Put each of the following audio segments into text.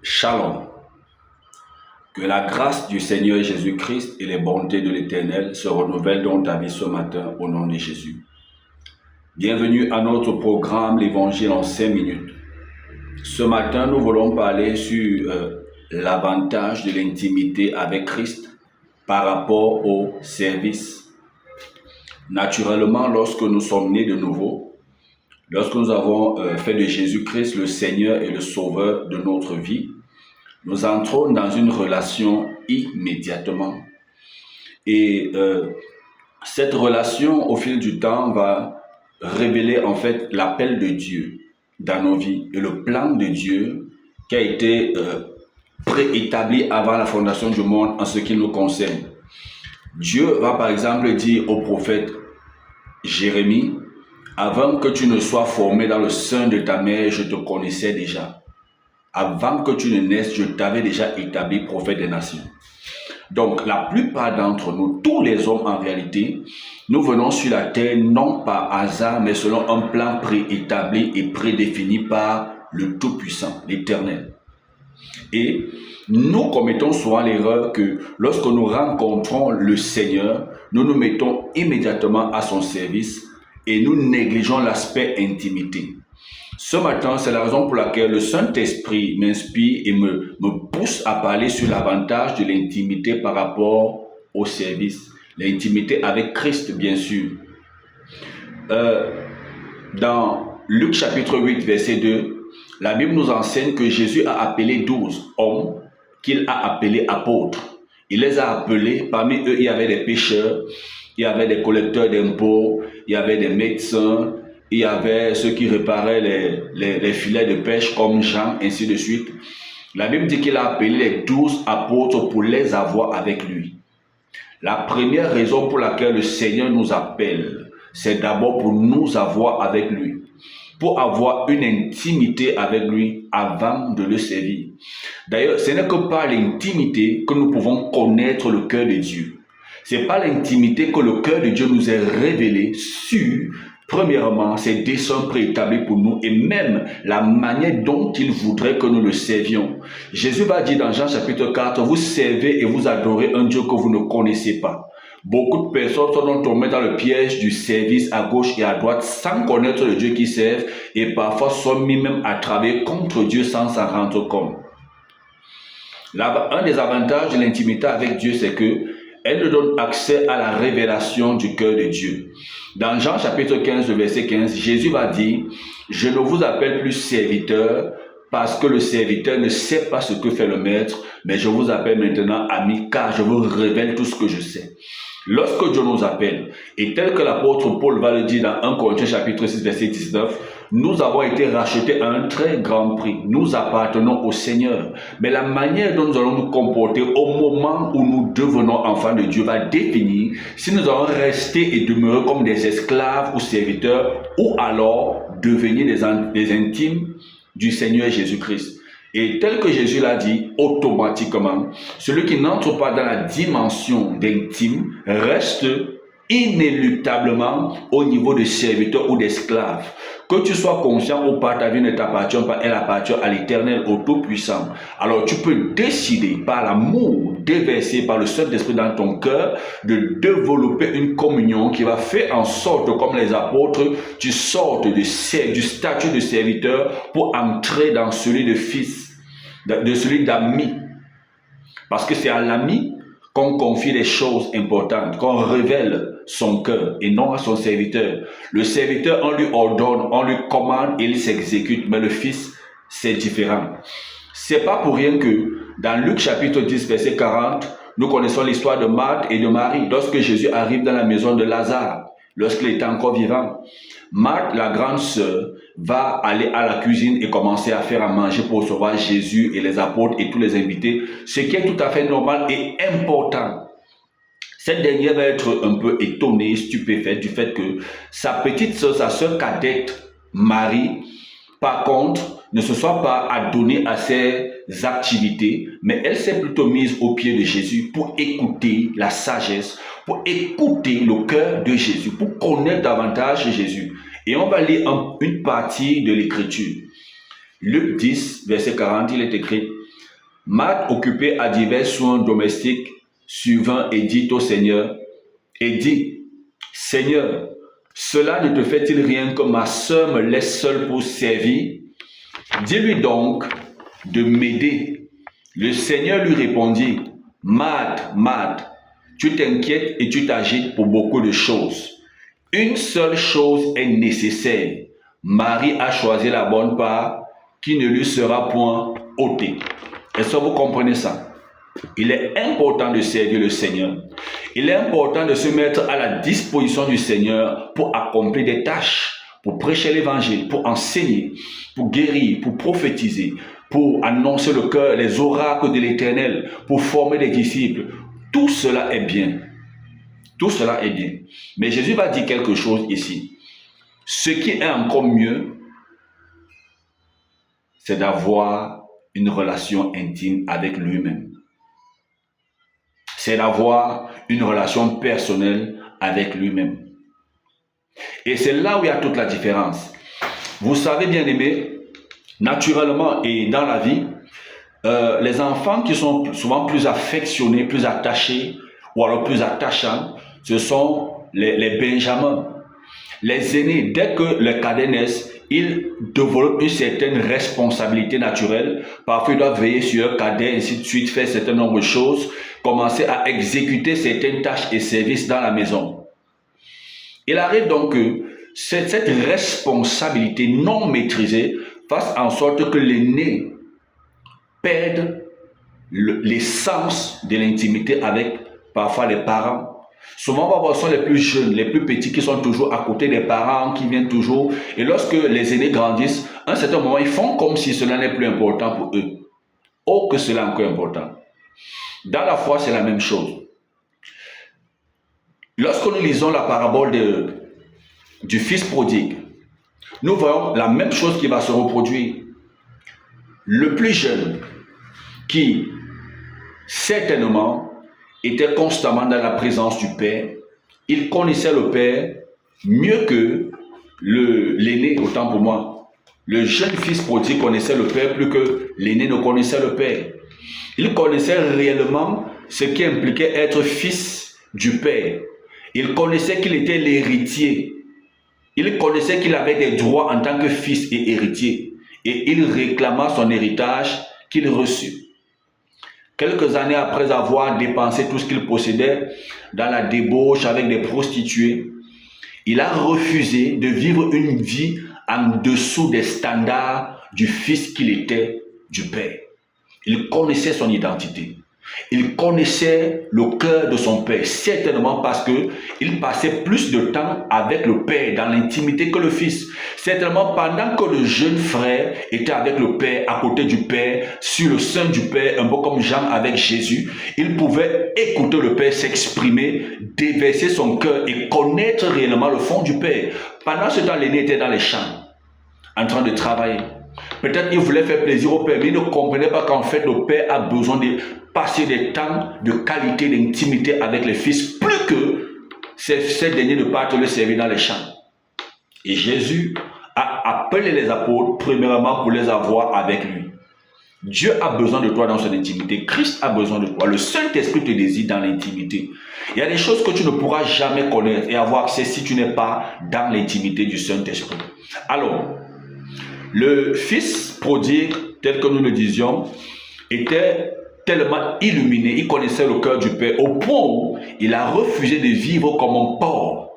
Shalom. Que la grâce du Seigneur Jésus-Christ et les bontés de l'Éternel se renouvellent dans ta vie ce matin au nom de Jésus. Bienvenue à notre programme L'Évangile en 5 minutes. Ce matin, nous voulons parler sur l'avantage de l'intimité avec Christ par rapport au service. Naturellement, lorsque nous sommes nés de nouveau, lorsque nous avons fait de Jésus-Christ le Seigneur et le Sauveur de notre vie, nous entrons dans une relation immédiatement. Et cette relation, au fil du temps, va révéler en fait l'appel de Dieu dans nos vies et le plan de Dieu qui a été préétabli avant la fondation du monde en ce qui nous concerne. Dieu va par exemple dire au prophète Jérémie, « Avant que tu ne sois formé dans le sein de ta mère, je te connaissais déjà. Avant que tu ne naisses, je t'avais déjà établi prophète des nations. » Donc, la plupart d'entre nous, tous les hommes en réalité, nous venons sur la terre non par hasard, mais selon un plan préétabli et prédéfini par le Tout-Puissant, l'Éternel. Et nous commettons souvent l'erreur que lorsque nous rencontrons le Seigneur, nous nous mettons immédiatement à son service et nous négligeons l'aspect intimité. Ce matin, c'est la raison pour laquelle le Saint-Esprit m'inspire et me pousse à parler sur l'avantage de l'intimité par rapport au service. L'intimité avec Christ, bien sûr. Dans Luc chapitre 8, verset 2, la Bible nous enseigne que Jésus a appelé 12 hommes qu'il a appelés apôtres. Il les a appelés, parmi eux, il y avait des pécheurs, il y avait des collecteurs d'impôts, il y avait des médecins, il y avait ceux qui réparaient les filets de pêche comme Jean, ainsi de suite. La Bible dit qu'il a appelé les 12 apôtres pour les avoir avec lui. La première raison pour laquelle le Seigneur nous appelle, c'est d'abord pour nous avoir avec lui, pour avoir une intimité avec lui avant de le servir. D'ailleurs, ce n'est que par l'intimité que nous pouvons connaître le cœur de Dieu. C'est par l'intimité que le cœur de Dieu nous est révélé sur, premièrement, ses desseins préétablis pour nous et même la manière dont il voudrait que nous le servions. Jésus va dire dans Jean chapitre 4, vous servez et vous adorez un Dieu que vous ne connaissez pas. Beaucoup de personnes sont tombées dans le piège du service à gauche et à droite sans connaître le Dieu qu'ils servent et parfois sont mis même à travailler contre Dieu sans s'en rendre compte. Un des avantages de l'intimité avec Dieu, c'est que elle nous donne accès à la révélation du cœur de Dieu. Dans Jean chapitre 15, verset 15, Jésus va dire, « Je ne vous appelle plus serviteur parce que le serviteur ne sait pas ce que fait le maître, mais je vous appelle maintenant ami car je vous révèle tout ce que je sais. » Lorsque Dieu nous appelle, et tel que l'apôtre Paul va le dire dans 1 Corinthiens chapitre 6, verset 19, nous avons été rachetés à un très grand prix. Nous appartenons au Seigneur. Mais la manière dont nous allons nous comporter au moment où nous devenons enfants de Dieu va définir si nous allons rester et demeurer comme des esclaves ou serviteurs ou alors devenir des intimes du Seigneur Jésus-Christ. Et tel que Jésus l'a dit, automatiquement, celui qui n'entre pas dans la dimension d'intime reste inéluctablement au niveau de serviteur ou d'esclave. Que tu sois conscient ou pas, ta vie ne t'appartient pas, elle appartient à l'Éternel, au Tout-Puissant. Alors tu peux décider par l'amour déversé par le Saint-Esprit dans ton cœur de développer une communion qui va faire en sorte, comme les apôtres, tu sortes du statut de serviteur pour entrer dans celui de fils, de celui d'ami. Parce que c'est à l'ami qu'on confie les choses importantes, qu'on révèle son cœur et non à son serviteur. Le serviteur, on lui ordonne, on lui commande et il s'exécute, mais le fils, c'est différent. C'est pas pour rien que dans Luc chapitre 10, verset 40, nous connaissons l'histoire de Marthe et de Marie. Lorsque Jésus arrive dans la maison de Lazare, lorsqu'il était encore vivant, Marthe, la grande sœur, va aller à la cuisine et commencer à faire à manger pour recevoir Jésus et les apôtres et tous les invités, ce qui est tout à fait normal et important. Cette dernière va être un peu étonnée, stupéfaite du fait que sa petite sœur, sa sœur cadette, Marie, par contre, ne se soit pas adonnée à ses activités, mais elle s'est plutôt mise au pied de Jésus pour écouter la sagesse, pour écouter le cœur de Jésus, pour connaître davantage Jésus. Et on va lire une partie de l'Écriture. Luc 10, verset 40, il est écrit, Marthe, occupée à divers soins domestiques, survint et dit au Seigneur, Seigneur, cela ne te fait-il rien que ma sœur me laisse seule pour servir? Dis-lui donc de m'aider. Le Seigneur lui répondit, Marthe, Marthe, tu t'inquiètes et tu t'agites pour beaucoup de choses. Une seule chose est nécessaire. Marie a choisi la bonne part qui ne lui sera point ôtée. Est-ce que vous comprenez ça? Il est important de servir le Seigneur. Il est important de se mettre à la disposition du Seigneur pour accomplir des tâches, pour prêcher l'évangile, pour enseigner, pour guérir, pour prophétiser, pour annoncer le cœur, les oracles de l'Éternel, pour former des disciples. Tout cela est bien. Tout cela est bien. Mais Jésus va dire quelque chose ici. Ce qui est encore mieux, c'est d'avoir une relation intime avec lui-même. C'est d'avoir une relation personnelle avec lui-même. Et c'est là où il y a toute la différence. Vous savez, bien aimés, naturellement et dans la vie, les enfants qui sont souvent plus affectionnés, plus attachés, ou alors plus attachants, ce sont les benjamins. Les aînés, dès que les cadets naissent, ils développent une certaine responsabilité naturelle. Parfois, ils doivent veiller sur leur cadet, ainsi de suite, faire un certain nombre de choses, commencer à exécuter certaines tâches et services dans la maison. Il arrive donc que cette responsabilité non maîtrisée fasse en sorte que l'aîné perde l'essence de l'intimité avec parfois les parents. Souvent, on va voir, ce sont les plus jeunes, les plus petits qui sont toujours à côté des parents, qui viennent toujours. Et lorsque les aînés grandissent, à un certain moment, ils font comme si cela n'est plus important pour eux. Oh, que cela est encore important. Dans la foi, c'est la même chose. Lorsque nous lisons la parabole du fils prodigue, nous voyons la même chose qui va se reproduire. Le plus jeune, qui certainement était constamment dans la présence du Père, il connaissait le Père mieux que l'aîné, autant pour moi. Le jeune fils prodigue connaissait le Père plus que l'aîné ne connaissait le Père. Il connaissait réellement ce qui impliquait être fils du Père. Il connaissait qu'il était l'héritier. Il connaissait qu'il avait des droits en tant que fils et héritier. Et il réclama son héritage qu'il reçut. Quelques années après avoir dépensé tout ce qu'il possédait dans la débauche avec des prostituées, il a refusé de vivre une vie en dessous des standards du fils qu'il était du Père. Il connaissait son identité. Il connaissait le cœur de son Père, certainement parce qu'il passait plus de temps avec le Père dans l'intimité que le Fils. Certainement pendant que le jeune frère était avec le Père, à côté du Père, sur le sein du Père, un peu comme Jean avec Jésus, il pouvait écouter le Père s'exprimer, déverser son cœur et connaître réellement le fond du Père. Pendant ce temps, l'aîné était dans les champs, en train de travailler. Peut-être qu'il voulait faire plaisir au Père, mais il ne comprenait pas qu'en fait le Père a besoin de passer des temps de qualité, d'intimité avec les fils, plus que ces derniers ne partent le servir dans les champs. Et Jésus a appelé les apôtres, premièrement, pour les avoir avec lui. Dieu a besoin de toi dans son intimité. Christ a besoin de toi. Le Saint-Esprit te désire dans l'intimité. Il y a des choses que tu ne pourras jamais connaître et avoir accès si tu n'es pas dans l'intimité du Saint-Esprit. Alors, le fils prodigue, tel que nous le disions, était tellement illuminé, il connaissait le cœur du Père, au point où il a refusé de vivre comme un porc.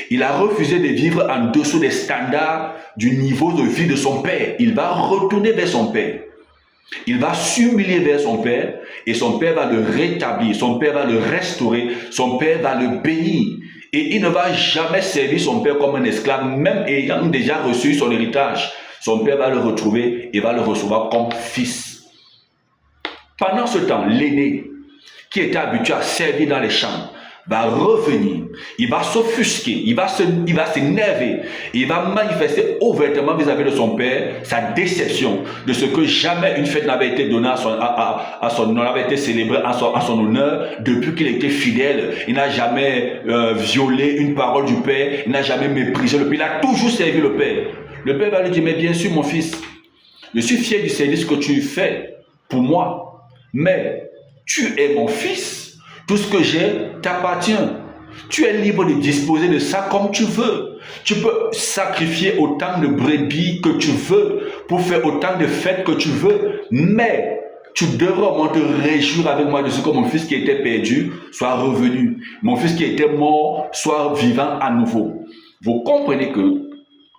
Il a refusé de vivre en dessous des standards du niveau de vie de son Père. Il va retourner vers son Père. Il va s'humilier vers son Père et son Père va le rétablir, son Père va le restaurer, son Père va le bénir. Et il ne va jamais servir son Père comme un esclave, même ayant déjà reçu son héritage. Son Père va le retrouver et va le recevoir comme fils. Pendant ce temps, l'aîné, qui était habitué à servir dans les champs, va revenir, il va s'offusquer, il va s'énerver, il va manifester ouvertement vis-à-vis de son père sa déception de ce que jamais une fête n'avait été donnée n'avait été célébrée à son honneur depuis qu'il était fidèle. Il n'a jamais violé une parole du Père, il n'a jamais méprisé le Père, il a toujours servi le Père. Le Père va lui dire, mais bien sûr mon fils, je suis fier du service que tu fais pour moi. mais tu es mon fils. Tout ce que j'ai t'appartient. Tu es libre de disposer de ça comme tu veux. Tu peux sacrifier autant de brebis que tu veux pour faire autant de fêtes que tu veux, mais tu devrais au moins te réjouir avec moi de ce que mon fils qui était perdu soit revenu. Mon fils qui était mort soit vivant à nouveau. Vous comprenez que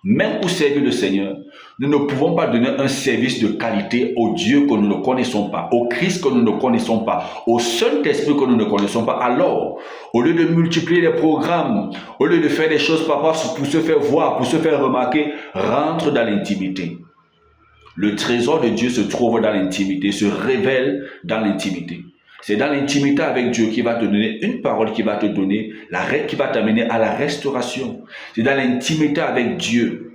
même pour servir le Seigneur, nous ne pouvons pas donner un service de qualité au Dieu que nous ne connaissons pas, au Christ que nous ne connaissons pas, au Saint-Esprit que nous ne connaissons pas. Alors, au lieu de multiplier les programmes, au lieu de faire des choses pour se faire voir, pour se faire remarquer, rentre dans l'intimité. Le trésor de Dieu se trouve dans l'intimité, se révèle dans l'intimité. C'est dans l'intimité avec Dieu qui va te donner une parole qui va te donner, qui va t'amener à la restauration. C'est dans l'intimité avec Dieu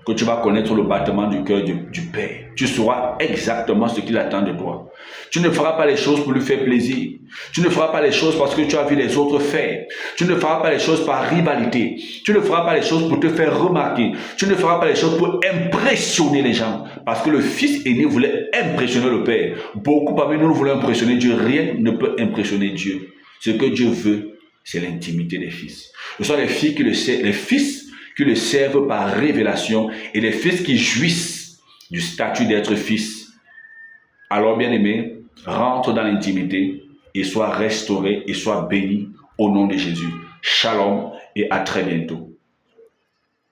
que tu vas connaître le battement du cœur du Père. Tu sauras exactement ce qu'il attend de toi. Tu ne feras pas les choses pour lui faire plaisir. Tu ne feras pas les choses parce que tu as vu les autres faire. Tu ne feras pas les choses par rivalité. Tu ne feras pas les choses pour te faire remarquer. Tu ne feras pas les choses pour impressionner les gens. Parce que le fils aîné voulait impressionner le Père. Beaucoup parmi nous voulons impressionner Dieu. Rien ne peut impressionner Dieu. Ce que Dieu veut, c'est l'intimité des fils. Ce sont les fils qui le servent par révélation et les fils qui jouissent du statut d'être fils. Alors, bien-aimé, rentre dans l'intimité et sois restauré et sois béni au nom de Jésus. Shalom et à très bientôt.